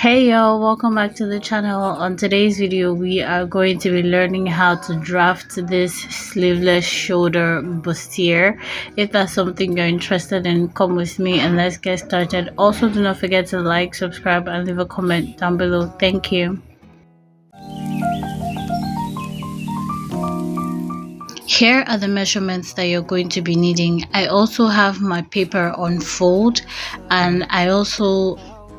Hey y'all, welcome back to the channel. On today's video we are going to be learning how to draft this sleeveless shoulder bustier. If that's something you're interested in, come with me and let's get started. Also, do not forget to like, subscribe and leave a comment down below. Thank you. Here are the measurements that you're going to be needing. I also have my paper on fold, and I also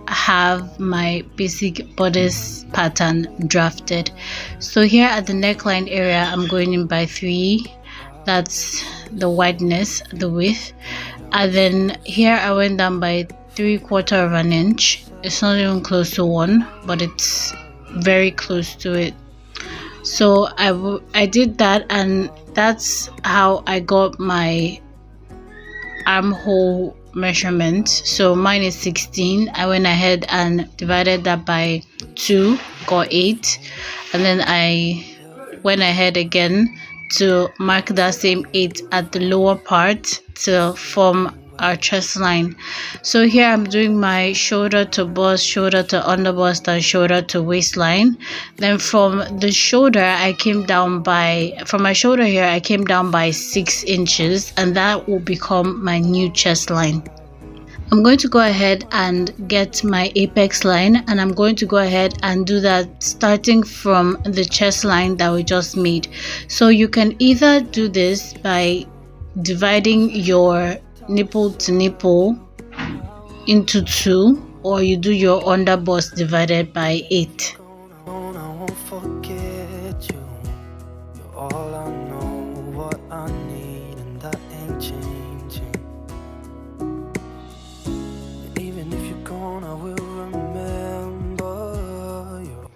have my basic bodice pattern drafted. So here at the neckline area, I'm going in by 3. That's the wideness, the width. And then here I went down by 3/4 of an inch. It's not even close to 1, but it's very close to it. So I did that, and that's how I got my armhole measurement. So mine is 16. I went ahead and divided that by 2, got 8, and then I went ahead again to mark that same 8 at the lower part to form our chest line. So here I'm doing my shoulder to bust, shoulder to under bust, and shoulder to waistline. Then from the shoulder I came down by, from my shoulder here I came down by 6 inches, and that will become my new chest line. I'm going to go ahead and get my apex line, and I'm going to go ahead and do that starting from the chest line that we just made. So you can either do this by dividing your nipple to nipple into 2, or you do your under bust divided by 8.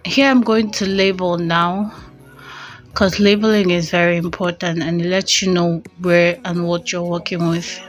Here I'm going to label now, because labeling is very important and it lets you know where and what you're working with.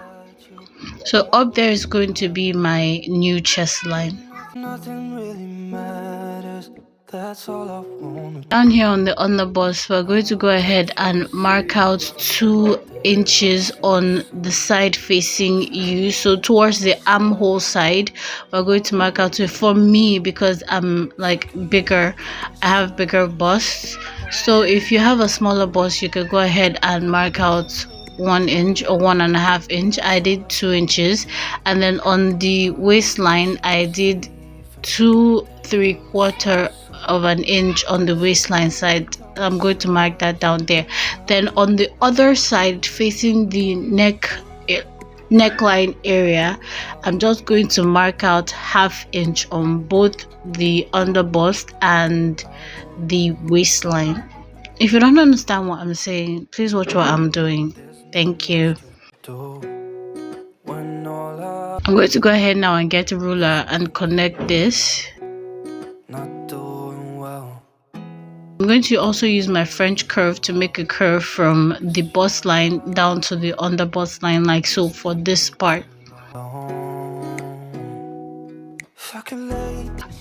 So up there is going to be my new chest line. Nothing really matters. That's all I want. Down here on the under bust, we're going to go ahead and mark out 2 inches on the side facing you. So towards the armhole side, we're going to mark out 2. For me, because I'm like bigger, I have bigger busts. So if you have a smaller bust, you could go ahead and mark out 1 inch or 1.5 inch. I did 2 inches, and then on the waistline I did 2 3/4 of an inch on the waistline side. I'm going to mark that down there. Then on the other side facing the neckline area, I'm just going to mark out 1/2 inch on both the under bust and the waistline. If you don't understand what I'm saying, please watch what I'm doing. Thank you. I'm going to go ahead now and get a ruler and connect this. I'm going to also use my French curve to make a curve from the bust line down to the under bust line, like so, for this part.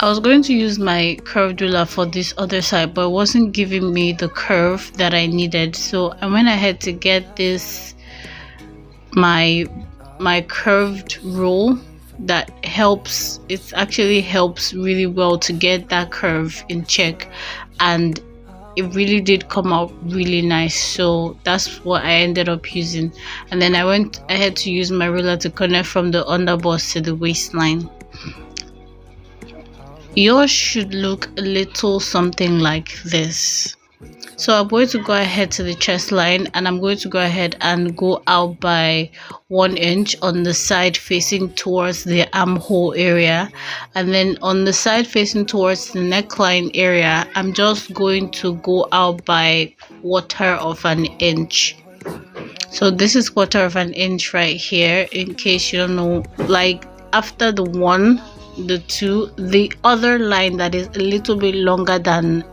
I was going to use my curved ruler for this other side, but it wasn't giving me the curve that I needed. So I went ahead to get this, my curved rule that helps. It actually helps really well to get that curve in check, and it really did come out really nice. So that's what I ended up using, and then I went ahead to use my ruler to connect from the under bust to the waistline. Yours should look a little something like this. So I'm going to go ahead to the chest line, and I'm going to go ahead and go out by 1 inch on the side facing towards the armhole area, and then on the side facing towards the neckline area, I'm just going to go out by 1/4 of an inch. So this is 1/4 of an inch right here, in case you don't know. Like after the 1, the 2, the other line that is a little bit longer than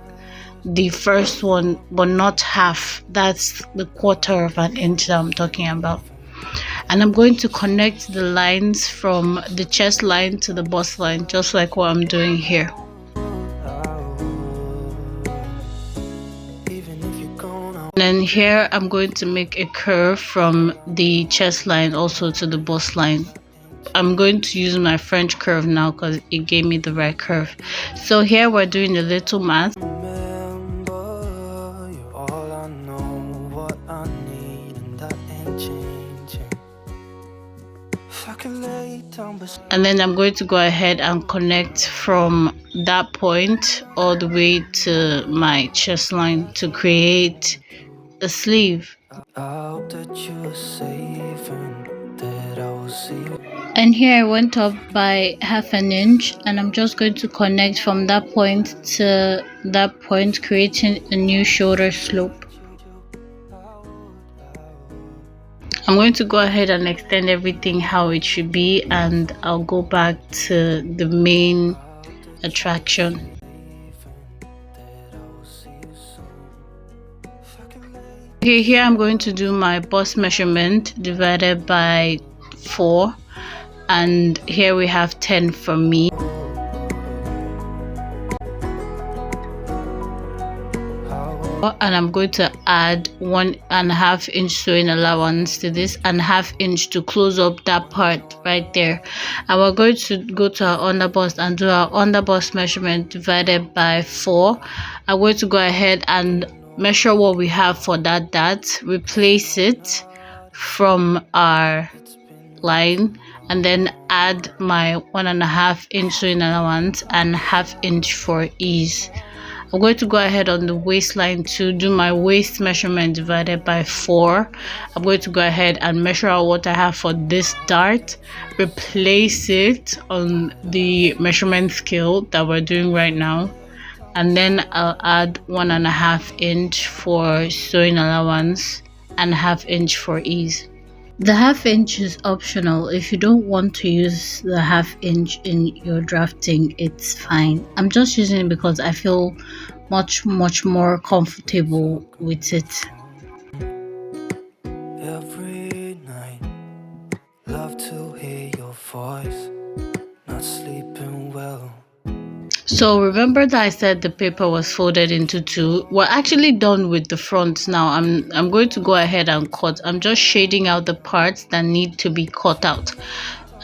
the first one but not half, that's the 1/4 of an inch that I'm talking about. And I'm going to connect the lines from the chest line to the bust line, just like what I'm doing here. And then here I'm going to make a curve from the chest line also to the bust line. I'm going to use my French curve now because it gave me the right curve. So here we're doing a little math. And then I'm going to go ahead and connect from that point all the way to my chest line to create a sleeve. And here I went up by half an inch, and I'm just going to connect from that point to that point, creating a new shoulder slope. I'm going to go ahead and extend everything how it should be, and I'll go back to the main attraction. Okay, here I'm going to do my bust measurement divided by 4, and here we have 10 for me. And I'm going to add 1.5 inch sewing allowance to this, and 1/2 inch to close up that part right there. And we're going to go to our underbust and do our underbust measurement divided by 4. I'm going to go ahead and measure what we have for that dart, replace it from our line, and then add my 1.5 inch sewing allowance and 1/2 inch for ease. I'm going to go ahead on the waistline to do my waist measurement divided by 4. I'm going to go ahead and measure out what I have for this dart, replace it on the measurement scale that we're doing right now, and then I'll add 1.5 inch for sewing allowance and 1/2 inch for ease. The 1/2 inch is optional. If you don't want to use the 1/2 inch in your drafting, it's fine. I'm just using it because I feel much more comfortable with it. Every night, love to hear your voice, not sleeping well. So remember that I said the paper was folded into 2. We're actually done with the front now. I'm going to go ahead and cut. I'm just shading out the parts that need to be cut out,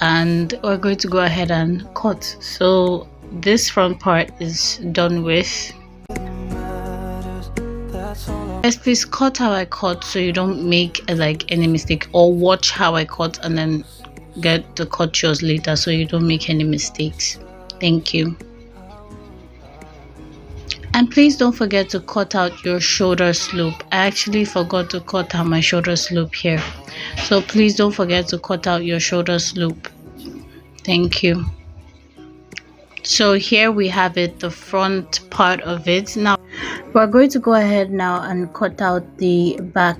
and we're going to go ahead and cut. So this front part is done with. Yes, please cut how I cut so you don't make any mistake, or watch how I cut and then get to cut yours later so you don't make any mistakes. Thank you. And please don't forget to cut out your shoulder slope. I actually forgot to cut out my shoulder slope here, so please don't forget to cut out your shoulder slope. Thank you. So here we have it, the front part of it. Now we're going to go ahead now and cut out the back.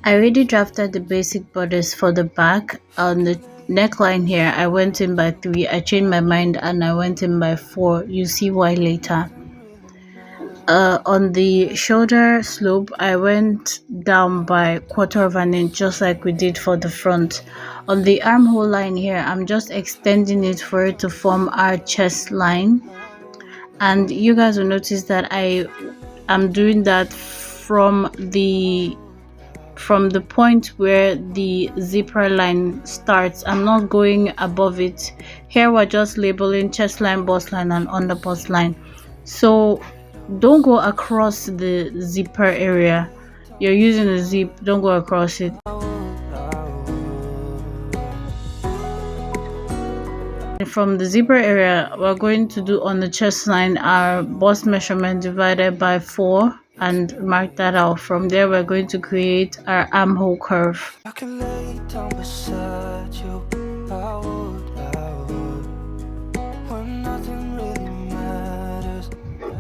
I already drafted the basic bodice for the back. On the neckline here, I went in by 3. I changed my mind and I went in by 4. You see why later. On the shoulder slope, I went down by 1/4 inch, just like we did for the front. On the armhole line here, I'm just extending it for it to form our chest line, and you guys will notice that I am doing that from the point where the zipper line starts. I'm not going above it. Here we're just labeling chest line, bust line, and under bust line. So don't go across the zipper area. You're using a zip, don't go across it. From the zipper area, we're going to do on the chest line our bust measurement divided by 4 and mark that out. From there, we're going to create our armhole curve. I can lay down beside you.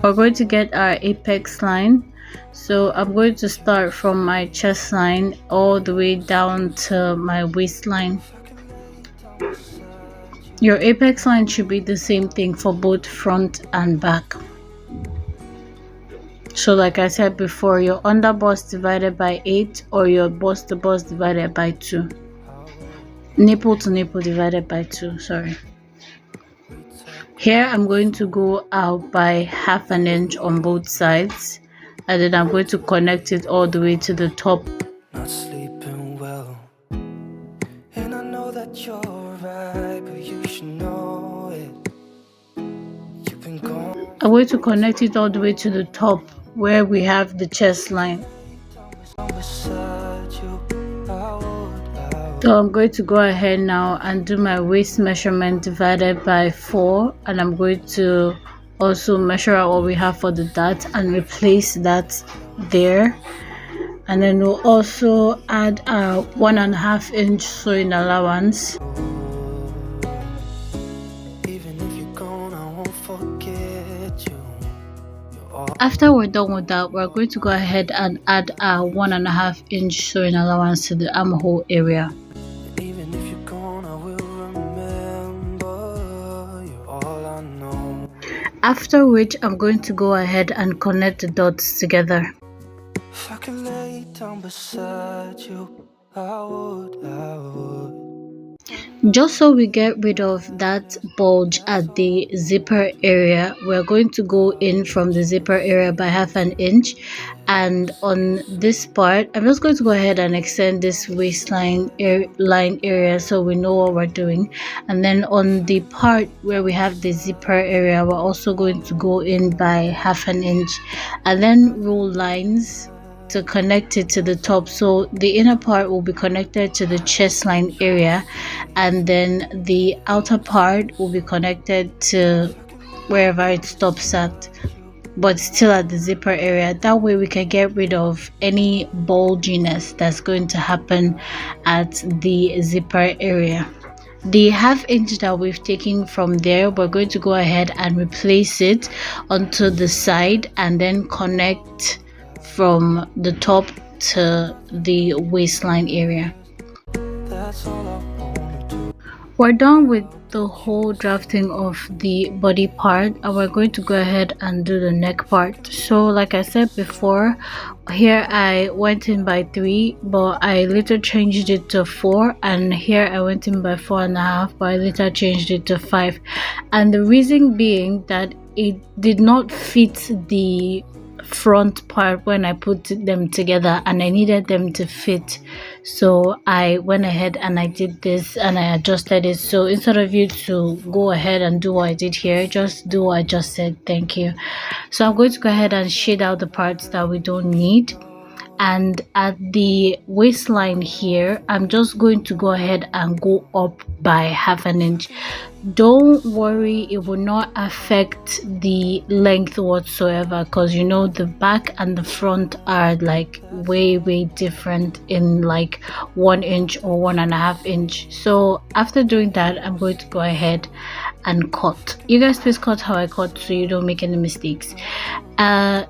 We're going to get our apex line. So I'm going to start from my chest line all the way down to my waistline. Your apex line should be the same thing for both front and back. So like I said before, your under bust divided by 8 or your bust to bust divided by 2. Nipple to nipple divided by 2, sorry. Here I'm going to go out by 1/2 inch on both sides, and then I'm going to connect it all the way to the top. Not sleeping well, and I know that you're right. I'm going to connect it all the way to the top where we have the chest line. So I'm going to go ahead now and do my waist measurement divided by 4, and I'm going to also measure out what we have for the dart and replace that there. And then we'll also add a 1.5 inch sewing allowance. After we're done with that, we're going to go ahead and add a 1.5 inch sewing allowance to the armhole area. After which, I'm going to go ahead and connect the dots together. If I could lay down beside you, I would. Just so we get rid of that bulge at the zipper area, we're going to go in from the zipper area by 1/2 inch, and on this part I'm just going to go ahead and extend this waistline line area so we know what we're doing. And then on the part where we have the zipper area, we're also going to go in by 1/2 inch and then roll lines to connect it to the top. So the inner part will be connected to the chest line area, and then the outer part will be connected to wherever it stops at, but still at the zipper area. That way we can get rid of any bulginess that's going to happen at the zipper area. The 1/2 inch that we've taken from there, we're going to go ahead and replace it onto the side and then connect from the top to the waistline area. We're done with the whole drafting of the body part, and we're going to go ahead and do the neck part. So like I said before, here I went in by 3, but I later changed it to 4, and here I went in by 4.5, but I later changed it to 5. And the reason being that it did not fit the front part when I put them together, and I needed them to fit, so I went ahead and I did this and I adjusted it. So instead of you to go ahead and do what I did here, just do what I just said. Thank you. So I'm going to go ahead and shade out the parts that we don't need, and at the waistline here I'm just going to go ahead and go up by 1/2 inch. Don't worry, it will not affect the length whatsoever, because you know the back and the front are like way different in like 1 inch or 1.5 inch. So after doing that, I'm going to go ahead and cut. You guys please cut how I cut so you don't make any mistakes.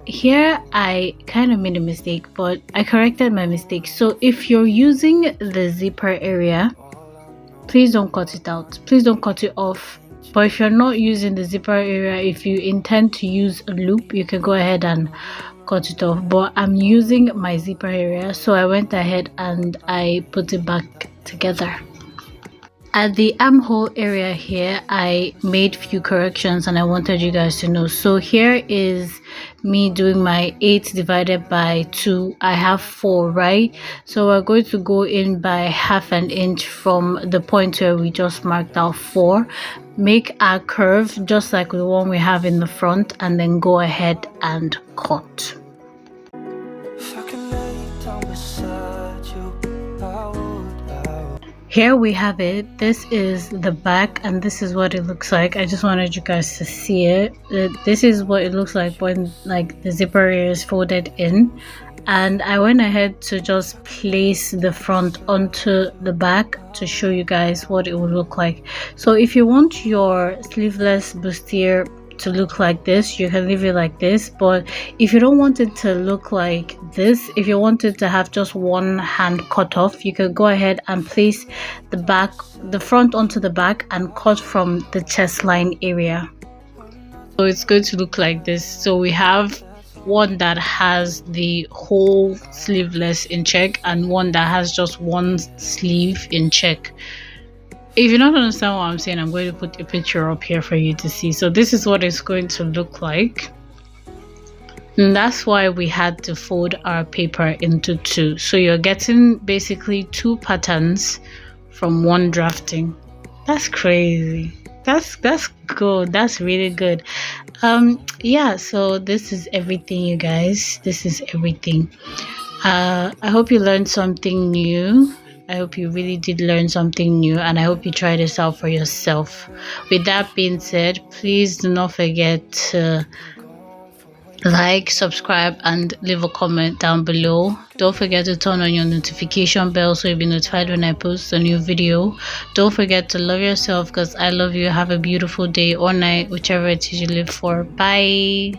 Here I kind of made a mistake, but I corrected my mistake. So if you're using the zipper area, please don't cut it out, please don't cut it off. But if you're not using the zipper area, if you intend to use a loop, you can go ahead and cut it off. But I'm using my zipper area, so I went ahead and I put it back together. At the armhole area here, I made few corrections and I wanted you guys to know. So here is me doing my 8 divided by 2. I have 4, right? So we're going to go in by 1/2 inch from the point where we just marked out 4. Make a curve just like the one we have in the front, and then go ahead and cut. Here we have it. This is the back and this is what it looks like. I just wanted you guys to see it. This is what it looks like when like the zipper is folded in, and I went ahead to just place the front onto the back to show you guys what it would look like. So if you want your sleeveless bustier to look like this, you can leave it like this. But if you don't want it to look like this, if you want it to have just one hand cut off, you can go ahead and place the front onto the back and cut from the chest line area. So it's going to look like this. So we have one that has the whole sleeveless in check and one that has just one sleeve in check. If you don't understand what I'm saying, I'm going to put a picture up here for you to see. So this is what it's going to look like. And that's why we had to fold our paper into 2. So you're getting basically 2 patterns from one drafting. That's crazy. That's good. That's really good. Yeah, so this is everything, you guys. This is everything. I hope you learned something new. I hope you really did learn something new, and I hope you try this out for yourself. With that being said, please do not forget to like, subscribe, and leave a comment down below. Don't forget to turn on your notification bell so you'll be notified when I post a new video. Don't forget to love yourself, because I love you. Have a beautiful day or night, whichever it is you live for. Bye.